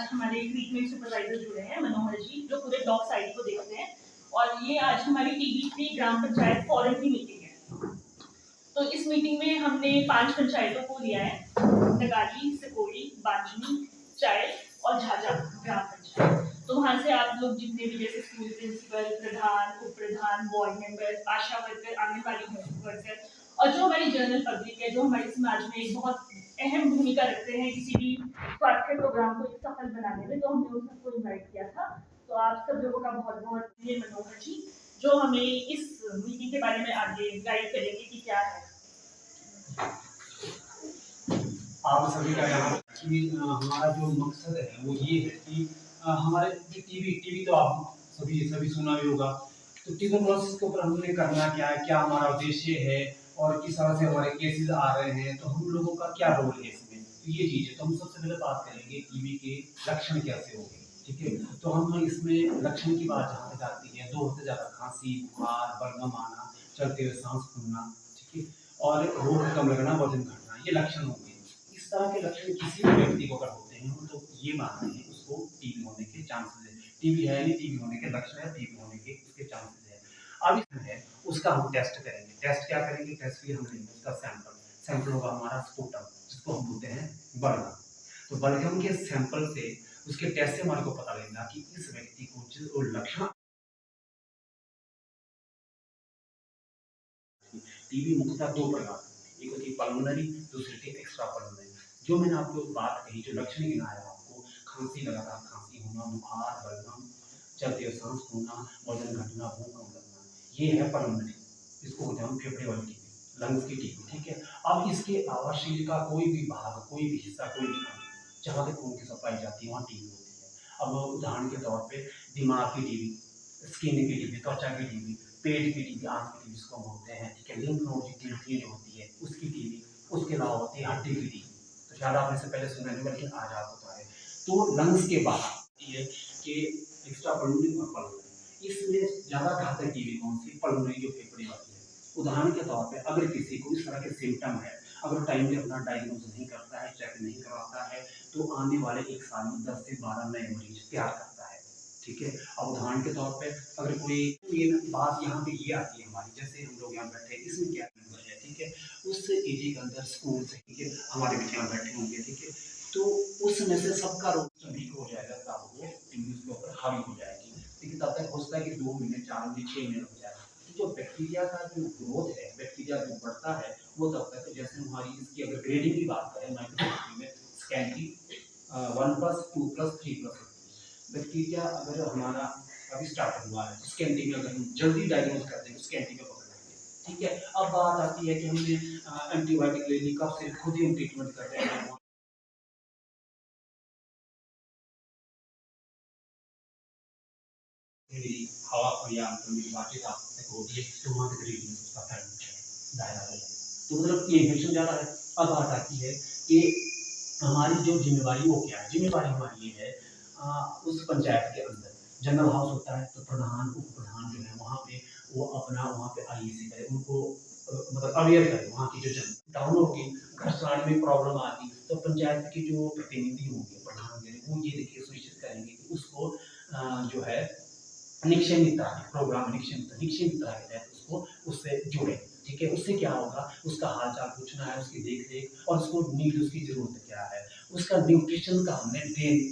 आज हमारे treatment supervisor जुड़े हैं मनोहर जी, जो पूरे ब्लॉक साइट को देखते हैं। और ये आज हमारी टीबी की ग्राम पंचायत फोरम की मीटिंग है। तो इस मीटिंग में हमने 5 पंचायतों को लिया है, नगाली, सिकोड़ी, बांजनी, चायल और झाझा ग्राम पंचायत। तो वहाँ से आप लोग जितने भी जैसे स्कूल प्रिंसिपल, प्रधान, उप प्रधान, वार्ड मेंबर, आशा वर्कर, आंगनबाड़ी वर्कर और जो हमारी जनरल पब्लिक है, जो हमारे समाज में एक बहुत अहम भूमिका रखते हैं किसी भी स्वास्थ्य प्रोग्राम को एक सफल बनाने में, तो हमने उन सबको इन्वाइट किया था। तो आप सब लोगों का बहुत बहुत ये मनोहर जी, जो हमें इस मीटिंग के बारे में आगे गाइड करेंगे कि क्या है। आप सभी का यहाँ कि हमारा जो मकसद है वो ये है कि हमारे टीबी तो आप सभी सुना ही होगा। तो ट्यूबरकुलोसिस के ऊपर हमने करना क्या है, क्या हमारा उद्देश्य है और किस तरह से हमारे केसेस आ रहे हैं, तो हम लोगों का क्या रोल है इसमें, तो ये चीज़ है। तो हम सबसे पहले बात करेंगे टीबी के लक्षण कैसे होंगे। ठीक है, तो हम इसमें लक्षण की बात जहाँ तक आती है, 2 से ज़्यादा खांसी, बुखार, बलगम आना, चलते हुए सांस फूलना, ठीक है, और रोग कम लगना, वजन घटना, ये लक्षण होंगे। इस तरह के लक्षण किसी भी व्यक्ति को अगर होते हैं तो ये मानते हैं उसको टीबी होने के चांसेस है। टीबी है नहीं, टीबी होने के लक्षण है, टीबी होने के उसके चांसेस है। अब इसमें है उसका हम टेस्ट करेंगे। टेस्ट क्या करेंगे? टेस्ट के लिए हम लेंगे उसका सैंपल होगा हमारा स्पूटम, जिसको हम बोलते हैं बलगम। तो बलगम के सैंपल से, उसके टेस्ट से हमारे को पता लगेगा कि इस व्यक्ति को जो लक्षण, टीबी मुख्यतः 2 प्रकार, एक होती है पल्मोनरी, दूसरी होती है एक्स्ट्रा पल्मोनरी। जो मैंने आपको बात कही, जो लक्षण गिनाया आपको, खांसी, लगातार खांसी होना, बुखार, बलगम, चलते हुए सांस फूलना, वजन घटना, भूख कम लगना, ये है पल्मोनरी। इसको बोलते हैं हम फेफड़े वाली टीबी, लंग्स की टीबी। ठीक है, अब इसके अलावा शरीर का कोई भी भाग, कोई भी हिस्सा, कोई भी अंग जहाँ से खून की सप्लाई जाती है वहाँ टीबी होती है। अब उदाहरण के तौर पे दिमाग की टीबी, स्किन की टीबी, त्वचा की टीबी, पेट की टीबी, आंत की टीबी जिसको बोलते हैं, ठीक है, लिम्फ नोड की टीबी जो होती है उसकी टीबी, उसके अलावा होती है हड्डी की टीबी। तो शायद आपने इससे पहले सुना नहीं, लेकिन आज आपको पता है। तो लंग्स के बाहर ये कि एक्स्ट्रा पल्मोनरी और पल्मोनरी, इसमें ज़्यादा घातक टीबी कौन सी? पल्मोनरी, जो फेफड़े वाली है। उदाहरण के तौर पे अगर किसी को इस तरह के सिम्टम है, अगर टाइम पे अपना डायग्नोज नहीं करता है, चेक नहीं करवाता है, तो आने वाले 1 साल में 10 से 12 नए मरीज तैयार करता है। ठीक है, अब उदाहरण के तौर पे अगर कोई, ये बात यहाँ पे ये आती है हमारी, जैसे हम लोग यहाँ बैठे हैं, इसमें क्या नंबर है, ठीक है, उस एरिया के अंदर स्कूल से, ठीक है, हमारे बीच यहाँ बैठे होंगे, ठीक है, तो उसमें से सबका रोग सभी को हो जाएगा, तब वो इंग्लिश के ऊपर हावी हो जाएगी। लेकिन तब तक हो सकता है कि 2 महीने, 4 महीने, 6 महीने हो जाएगा। तो जो बैक्टीरिया का जो ग्रोथ है, बैक्टीरिया जो बढ़ता है, वो तब तक, जैसे हमारी इसकी अगर ग्रेडिंग की बात करें माइक्रोबायोलॉजी में, स्कैन की 1+, 2+, 3+, बैक्टीरिया अगर हमारा अभी स्टार्ट हुआ है, उसके एंटी में अगर हम जल्दी डायग्नोज करते हैं, उसके एंटी में पकड़ लेंगे। ठीक है, अब बात आती है कि हमने एंटीबायोटिक ले ली, कब से खुद ही हम ट्रीटमेंट कर रहे हैं। मेरी हवा और या मेरी बातचीत आप तक होती है, तो वहाँ तक रीडिंग उसका फैल दायरा हो जाएगा। तो मतलब ये इन्फेक्शन ज़्यादा है। अब बात आती है कि हमारी जो जिम्मेवारी वो क्या है? जिम्मेवारी हमारी ये है, उस पंचायत के अंदर जनरल हाउस होता है, तो प्रधान, उप प्रधान जो है वहाँ पे वो अपना वहाँ पे आईसी करे, उनको मतलब अवेयर करे, वहाँ की जो जनता डाउन होगी, घर चलाने में प्रॉब्लम आती, तो पंचायत के जो प्रतिनिधि होंगे, प्रधान होंगे, वो ये देखिए सुनिश्चित करेंगे कि उसको जो है निक्षय मित्र प्रोग्राम, निक्षय मित्र के तहत उसको उससे जुड़े। ठीक है, उससे क्या होगा? उसका हाल चाल पूछना है, उसकी देख रेख, और उसको नीड, उसकी जरूरत क्या है, उसका न्यूट्रिशन का हमने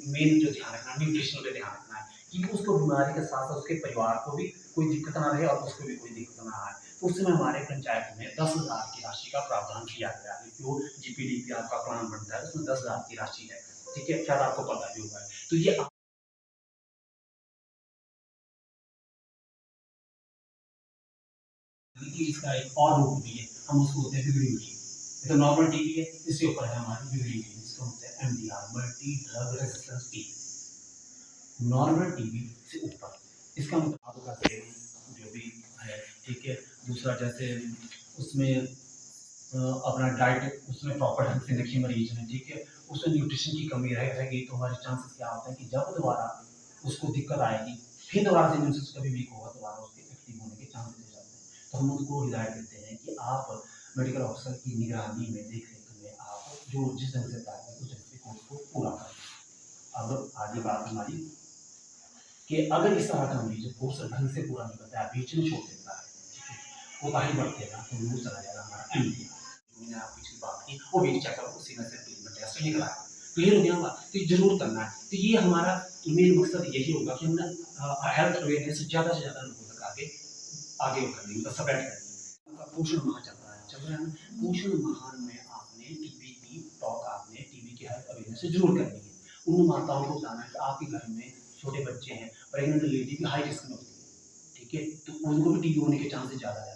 मेन जो ध्यान रखना है, न्यूट्रिशन का ध्यान रखना है कि उसको बीमारी के साथ साथ उसके परिवार को भी कोई दिक्कत ना रहे और उसको भी कोई दिक्कत ना आए। तो उसमें हमारे पंचायत में 10,000 की राशि का प्रावधान किया गया है। जो जीपीडीपी आपका प्लान बनता है उसमें 10,000 की राशि है। ठीक है, शायद आपको पता भी होगा। तो ये इसका एक और रूप भी है, हम उसको बोलते हैं बिगड़ी हुई। ये तो नॉर्मल टीबी है, इसके ऊपर है हमारी बिगड़ी हुई, इसको बोलते हैं MDR, multi drug resistance TB. Normal TB से ऊपर, इसका मतलब आपका सेवन जो भी है, ठीक है। दूसरा, जैसे उसमें अपना डाइट उसमें प्रॉपर ढंग से देखिए मरीज में, ठीक है, उसमें न्यूट्रिशन की कमी रहेगी, तो हमारे चांसेस क्या होता है कि जब दोबारा उसको दिक्कत आएगी, फिर दोबारा से इम्यून सिस्टम कभी वीक होगा, दोबारा उसके एक्टिव होने के चांसेस हो जाते हैं। तो हम उनको हिदायत देते हैं कि आप मेडिकल ऑफिसर की निगरानी में, देख रेख में, आप जो जिस ढंग से उस ढंग से कोर्स को पूरा करें। अब और आगे बात हमारी कि अगर इस तरह का मरीज कोर्स ढंग से पूरा नहीं करता है, बीच में छोड़ देता है, वो बाहर बढ़तेगा तो वो चला जाएगा हमारा एमडी। मैंने आप पिछली बात की वो भी चेकअप उसी में से टेस्ट निकला है, क्लियर हो गया बात, तो ये जरूर करना है। तो ये हमारा मेन मकसद यही होगा कि हमने हेल्थ अवेयरनेस ज़्यादा से ज़्यादा लोगों तक आगे करनी, मतलब स्प्रेड करनी। पोषण माह चल रहा है, पोषण माह में आपने टीबी की टॉक, आपने टीबी की हेल्थ अवेयरनेस जरूर करनी है। उन माताओं को बताना है कि आपके घर में छोटे बच्चे हैं, प्रेग्नेंट लेडी की हाई रिस्क में होती है, ठीक है, तो उनको भी टीबी होने के चांसेस ज़्यादा है,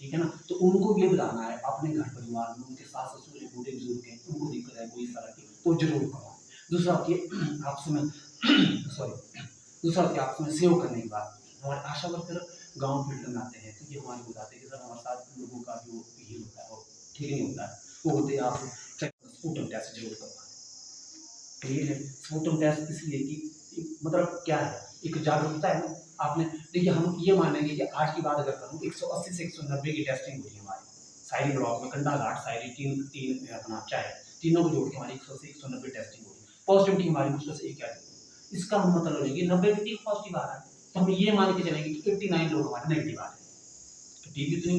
ठीक है ना। तो उनको भी बताना है अपने घर परिवार में उनके सास ससुर है, बूढ़े बुजुर्ग हैं, उनको दिक्कत है कोई इस तरह की, तो जरूर करवाएं। दूसरा कि आपसे मैं दूसरा कि आपसे मैं सेव करने की बात, हमारे आशा वर्कर गाँव फील्ड में आते हैं तो ये हमारे बताते हैं कि सर हमारे साथ लोगों का जो ये होता है वो ठीक नहीं होता है, वो होते हैं आप स्पूटम टेस्ट जरूर करवाएं, क्लियर है। स्पूटम टेस्ट इसलिए कि मतलब क्या है, एक जागरूकता है ना। आपने देखिए हम ये मानेंगे कि आज की बात अगर करूँ 180 से 190 की टेस्टिंग हुई है हमारी सायरी ब्लॉक में, कंडा घाट सायरी तीन अपना चाहे तीनों को जोड़ के हमारी 100 से 190 टेस्टिंग हुई। पॉजिटिविटी हमारी मुश्किल से एक है, इसका हम मतलब नहीं कि 90 की पॉजिटिव आ रहा है, तो हम ये मान के चलेंगे कि 89 लोग हमारे नेगेटिव आ रहे हैं। तो टीबी तो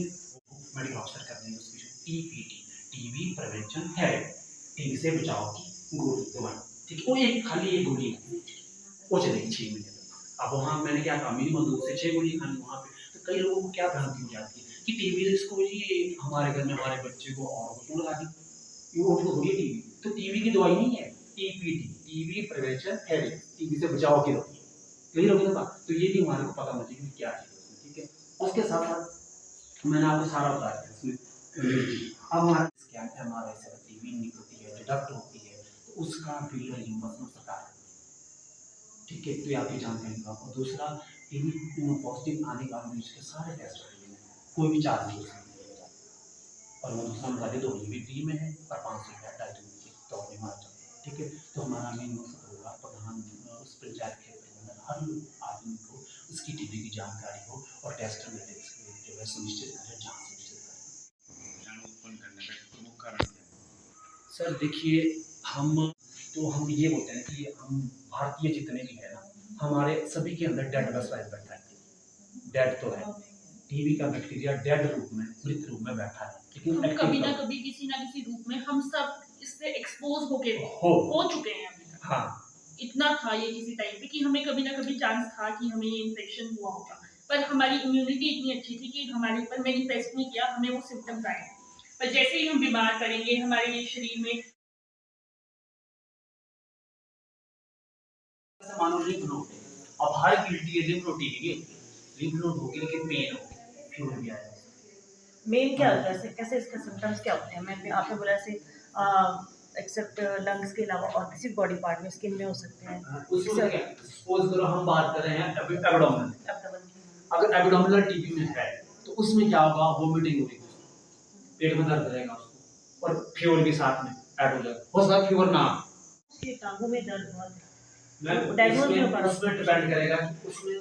मेडिकल ऑफिसर कर देंगे उसकी टीपीटी, टीबी प्रिवेंशन है, टीबी से बचाव की गोली दवाई, ठीक है, वो एक खाली एक गोली है, वो चलेगी 6 महीने तक। अब वहाँ मैंने क्या कहा मिनिमम 2 से 6 गोली खानी वहाँ पे, तो कई लोगों को क्या भ्रांति हो जाती है कि टीबी इसको जी हमारे घर में हमारे बच्चे को और को क्यों लगा दी, ये उनको हो गई टीबी, तो टीबी की दवाई नहीं है टीपीटी, टीबी प्रिवेंशन है, टीबी से बचाव की दवाई, क्लियर हो गया ना। तो ये भी हमारे को पता होना चाहिए कि क्या चीज़ है, ठीक है। उसके साथ साथ मैंने आपको सारा बता दिया इसमें। अब हमारा स्कैन एमआरआई से टीबी निकलती है, डिडक्ट होती है, तो उसका बिल रिइंबर्समेंट सरकार है, ठीक है, तो आपकी जानकारी का। और दूसरा टीबी पॉजिटिव आने के बाद मरीज के सारे टेस्ट होते हैं, कोई भी चार्ज नहीं होता, और वो दूसरा बता दे तो ये भी फ्री में है और 500 रुपया 2.5 की तो अपने मार जाए, ठीक है। तो हमारा मेन मकसद होगा प्रधान उस पंचायत के अंदर हर आदमी को उसकी टीबी की जानकारी हो और टेस्ट में जो है सुनिश्चित करें, जाँच सुनिश्चित करें। उत्पन्न करने का प्रमुख कारण क्या है सर? देखिए हम ये बोलते हैं कि हम भारतीय जितने भी हैं ना, हमारे सभी के अंदर डेड ब्लड सेल बैठा है, डेड तो है, टीबी का बैक्टीरिया डेड रूप में, मृत रूप में बैठा है, लेकिन हम कभी ना कभी किसी ना किसी रूप में हम सब इससे एक्सपोज हो चुके हैं अभी तक। हाँ, इतना था ये किसी टाइम पे कि हमें कभी ना कभी चांस था कि हमें ये इन्फेक्शन हुआ होगा, पर हमारी इम्यूनिटी इतनी अच्छी थी कि हमारे ऊपर मैनिफेस्ट नहीं किया, हमें वो सिम्टम्स आए। पर जैसे ही हम बीमार पड़ेंगे हमारे शरीर में मानो लिम्फ नोड है, अब हर गिल्टी है लिम्फ नोड है, लिम्फ नोड होगी लेकिन पेन हो, फिर हो गया है। मेन क्या होता है, कैसे इसका सिम्टम्स क्या होते हैं? मैंने आपने बोला ऐसे एक्सेप्ट लंग्स के अलावा और किसी बॉडी पार्ट में, स्किन में हो सकते हैं। उसमें क्या सपोज करो हम बात कर रहे हैं एब्डोमिनल, एब्डोमेन अगर एब्डोमिनल टीबी में है तो उसमें क्या होगा, वोमिटिंग होगी, पेट में दर्द रहेगा उसको, और फीवर भी साथ में ऐड हो जाएगा, हो सकता है फीवर ना, उसके टांगों में दर्द बहुत है, डायग्नोज नहीं हो पा रहा, उसमें डिपेंड करेगा कि उसमें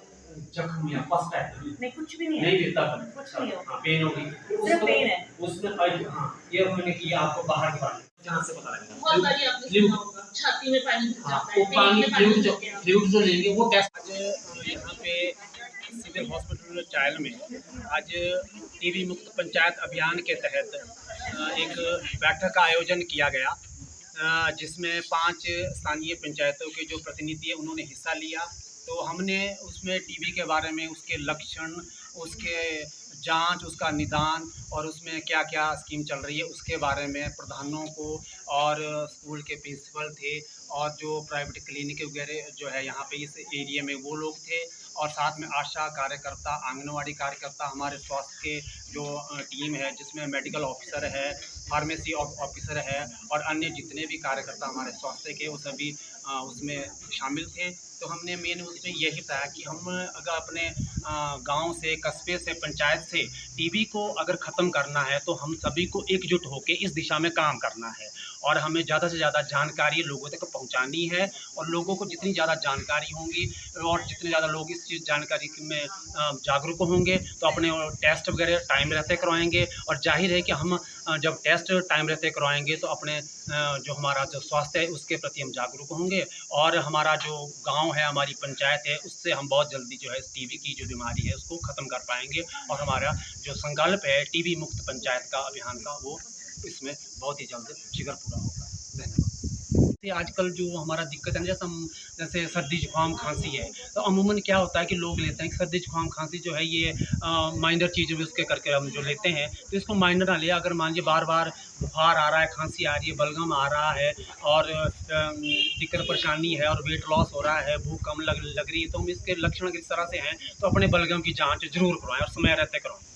जख्म या फर्स्ट टाइम नहीं कुछ भी नहीं है, नहीं देता कुछ नहीं है, हाँ पेन होगी, सिर्फ पेन है उसमें हाँ ये मैंने किया आपको बाहर की बात जहाँ से पता लगेगा बहुत बारी आपने सुना होगा छाती में पानी भर जाता है, वो पानी पेट में फ्लूइड भर गया। जो लेंगे वो टेस्ट। आज यहाँ पे सिविल हॉस्पिटल चायल में आज टीबी मुक्त पंचायत अभियान के तहत एक बैठक का आयोजन किया गया, जिसमें 5 स्थानीय पंचायतों के जो प्रतिनिधि हैं उन्होंने हिस्सा लिया। तो हमने उसमें टीबी के बारे में, उसके लक्षण, उसके जांच, उसका निदान और उसमें क्या क्या स्कीम चल रही है उसके बारे में प्रधानों को और स्कूल के प्रिंसिपल थे और जो प्राइवेट क्लिनिक वगैरह जो है यहाँ पे इस एरिया में वो लोग थे, और साथ में आशा कार्यकर्ता, आंगनवाड़ी कार्यकर्ता, हमारे स्वास्थ्य के जो टीम है जिसमें मेडिकल ऑफिसर है, फार्मेसी ऑफिसर है और अन्य जितने भी कार्यकर्ता हमारे स्वास्थ्य के वो सभी उसमें शामिल थे। तो हमने मेन उसमें यही बताया कि हम अगर अपने गांव से, कस्बे से, पंचायत से टीबी को अगर ख़त्म करना है तो हम सभी को एकजुट होकर इस दिशा में काम करना है और हमें ज़्यादा से ज़्यादा जानकारी लोगों तक पहुंचानी है। और लोगों को जितनी ज़्यादा जानकारी होंगी और जितने ज़्यादा लोग इस चीज़ जानकारी में जागरूक होंगे तो अपने टेस्ट वगैरह टाइम रहते करवाएंगे। और जाहिर है कि हम जब टेस्ट टाइम रहते करवाएंगे तो अपने जो हमारा जो स्वास्थ्य है उसके प्रति हम जागरूक होंगे और हमारा जो गांव है, हमारी पंचायत है, उससे हम बहुत जल्दी जो है टीबी की जो बीमारी है उसको ख़त्म कर पाएंगे और हमारा जो संकल्प है टीबी मुक्त पंचायत का अभियान का वो इसमें बहुत ही जल्द शीघ्र पूरा होगा। धन्यवाद। आजकल जो हमारा दिक्कत है जैसे सर्दी जुकाम खांसी है, तो अमूमन क्या होता है कि लोग लेते हैं कि सर्दी जुकाम खांसी जो है ये माइनर चीज़ भी उसके करके हम जो लेते हैं, तो इसको माइनर ना ले। अगर मान लीजिए बार बार बुखार आ रहा है, खांसी आ रही है, बलगम आ रहा है और दिक्कत परेशानी है और वेट लॉस हो रहा है, भूख कम लग रही है, तो हम इसके लक्षण किस तरह से हैं तो अपने बलगम की जाँच ज़रूर करवाएँ और समय रहते करवाएँ।